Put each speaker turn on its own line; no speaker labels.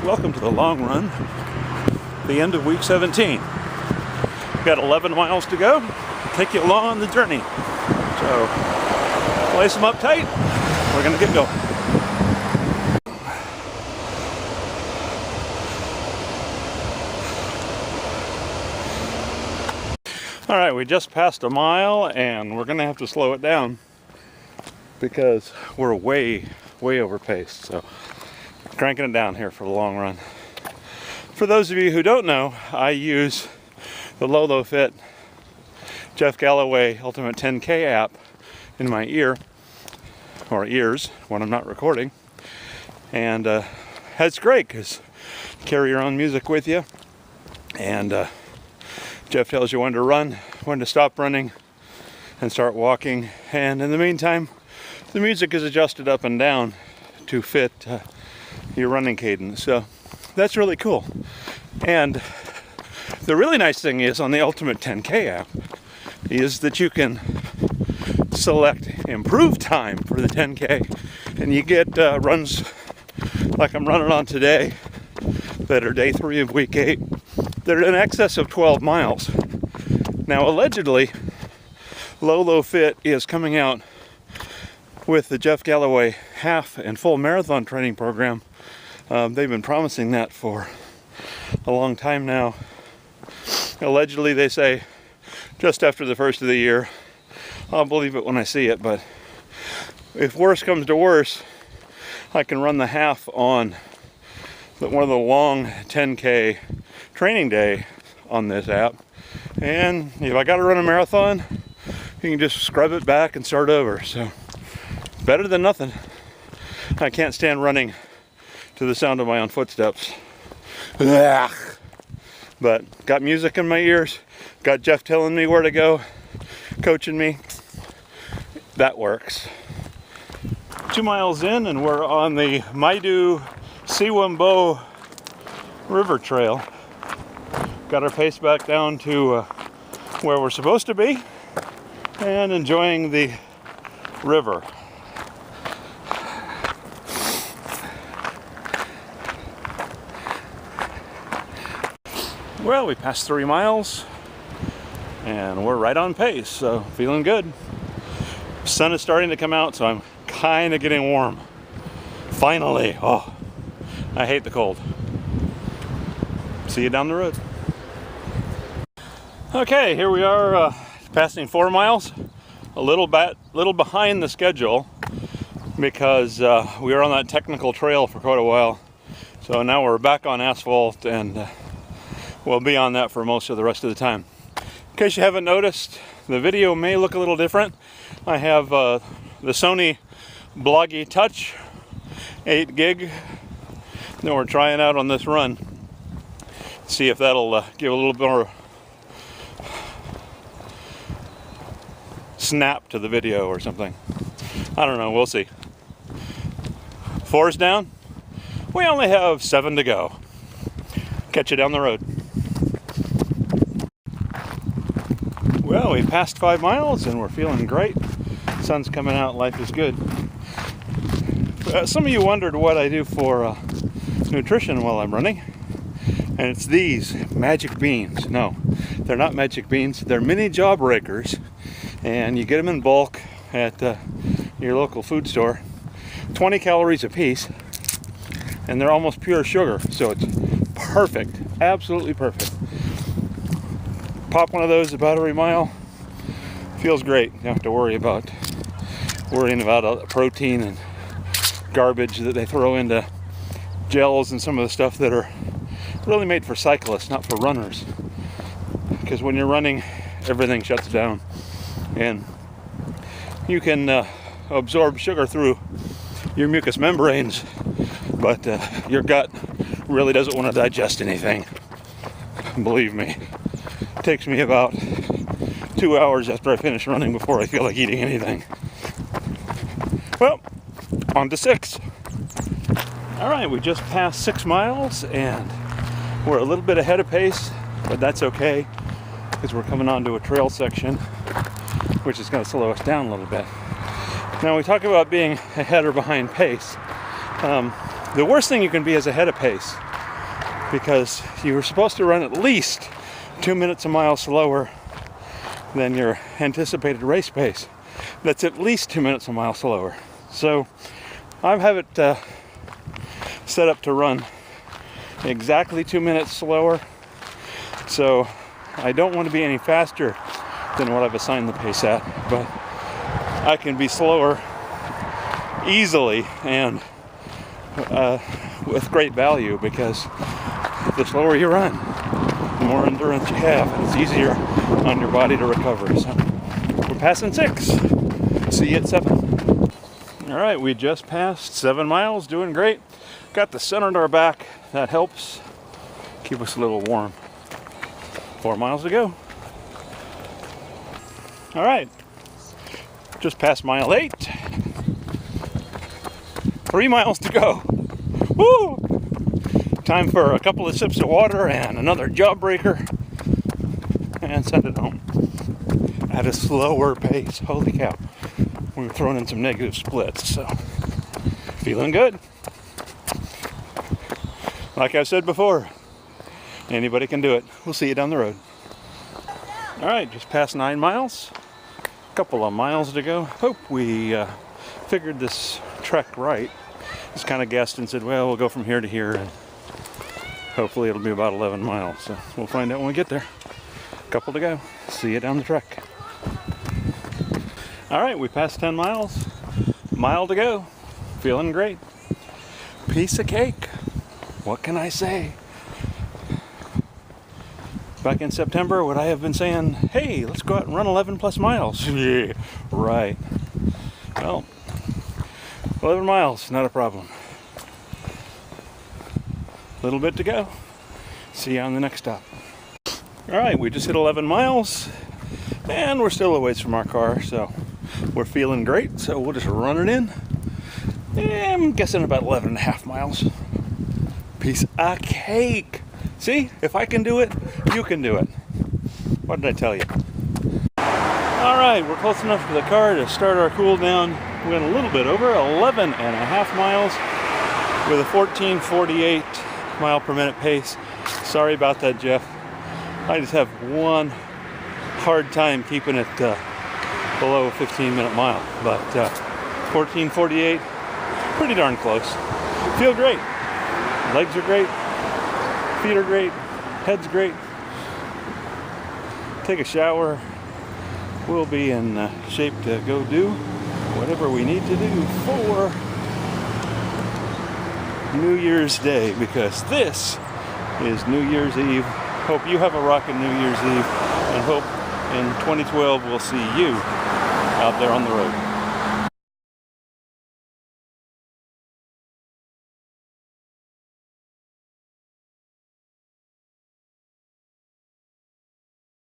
welcome to the long run, the end of week 17. We've got 11 miles to go, take you along on the journey. So, lace them up tight, we're gonna get going. All right, we just passed a mile and we're gonna have to slow it down because we're way overpaced. So cranking it down here for the long run. For those of you who don't know, I use the Lolo Fit Jeff Galloway Ultimate 10K app in my ears when I'm not recording. And that's great because you carry your own music with you. And Jeff tells you when to run, when to stop running, and start walking. And in the meantime, the music is adjusted up and down to fit your running cadence. So that's really cool. And the really nice thing is on the Ultimate 10K app is that you can select improved time for the 10K, and you get runs like I'm running on today that are day 3 of week 8. They're in excess of 12 miles. Now, allegedly, Lolo Fit is coming out with the Jeff Galloway half and full marathon training program. They've been promising that for a long time now. Allegedly, they say just after the first of the year. I'll believe it when I see it, but if worse comes to worse, I can run the half on one of the long 10K training day on this app. And if I got to run a marathon, you can just scrub it back and start over. So better than nothing. I can't stand running to the sound of my own footsteps. Ugh. But got music in my ears, got Jeff telling me where to go, coaching me. That works. 2 miles in and we're on the Maidu Siwambo River Trail. Got our pace back down to where we're supposed to be and enjoying the river. Well, we passed 3 miles and we're right on pace, so feeling good. Sun is starting to come out, so I'm kind of getting warm. Finally. Oh, I hate the cold. See you down the road. Okay, here we are passing 4 miles. A little behind the schedule because we were on that technical trail for quite a while. So now we're back on asphalt and we'll be on that for most of the rest of the time. In case you haven't noticed, the video may look a little different. I have the Sony Bloggy Touch 8 gig that we're trying out on this run. See if that'll give a little more snap to the video or something. I don't know, we'll see. 4's down. We only have 7 to go. Catch you down the road. Well, we passed 5 miles and we're feeling great. Sun's coming out, life is good. Some of you wondered what I do for nutrition while I'm running. And it's these magic beans. No, they're not magic beans. They're mini jawbreakers. And you get them in bulk at your local food store. 20 calories a piece. And they're almost pure sugar. So it's perfect. Absolutely perfect. Pop one of those about every mile. Feels great. You don't have to worrying about protein and garbage that they throw into gels and some of the stuff that are really made for cyclists, not for runners. Because when you're running, everything shuts down. And you can absorb sugar through your mucous membranes, but your gut really doesn't want to digest anything. Believe me. It takes me about 2 hours after I finish running before I feel like eating anything. Well, on to 6. All right, we just passed 6 miles and we're a little bit ahead of pace, but that's okay because we're coming onto a trail section, which is going to slow us down a little bit. Now, we talk about being ahead or behind pace. The worst thing you can be is ahead of pace because you were supposed to run at least 2 minutes a mile slower than your anticipated race pace. That's at least 2 minutes a mile slower. So I have it set up to run exactly 2 minutes slower. So I don't want to be any faster than what I've assigned the pace at, but I can be slower easily and with great value, because the slower you run, the more endurance you have, and it's easier on your body to recover. So we're passing 6. See you at 7. All right, we just passed 7 miles, doing great. Got the sun under our back, that helps keep us a little warm. 4 miles to go. All right, just past mile 8. 3 miles to go. Woo! Time for a couple of sips of water and another jawbreaker, and send it home at a slower pace. Holy cow. We were throwing in some negative splits, so feeling good. Like I said before, anybody can do it. We'll see you down the road. All right, just past 9 miles. A couple of miles to go. Hope we figured this trek right. Just kind of guessed and said, well, we'll go from here to here, and hopefully it'll be about 11 miles. So we'll find out when we get there. A couple to go. See you down the trek. All right, we passed 10 miles. Mile to go. Feeling great. Piece of cake. What can I say? Back in September, would I have been saying, hey, let's go out and run 11 plus miles? Yeah, right. Well, 11 miles, not a problem. A little bit to go. See you on the next stop. All right, we just hit 11 miles, and we're still a ways from our car, so we're feeling great, so we'll just run it in. And I'm guessing about 11 and a half miles. Piece of cake. See, if I can do it, you can do it. What did I tell you? All right, we're close enough to the car to start our cool down. We went a little bit over 11 and a half miles with a 14:48 mile per minute pace. Sorry about that, Jeff. I just have one hard time keeping it below a 15-minute mile, but 14:48, pretty darn close. Feel great. Legs are great. Feet are great. Head's great. Take a shower. We'll be in shape to go do whatever we need to do for New Year's Day, because this is New Year's Eve. Hope you have a rockin' New Year's Eve, and hope in 2012 we'll see you out there on the road.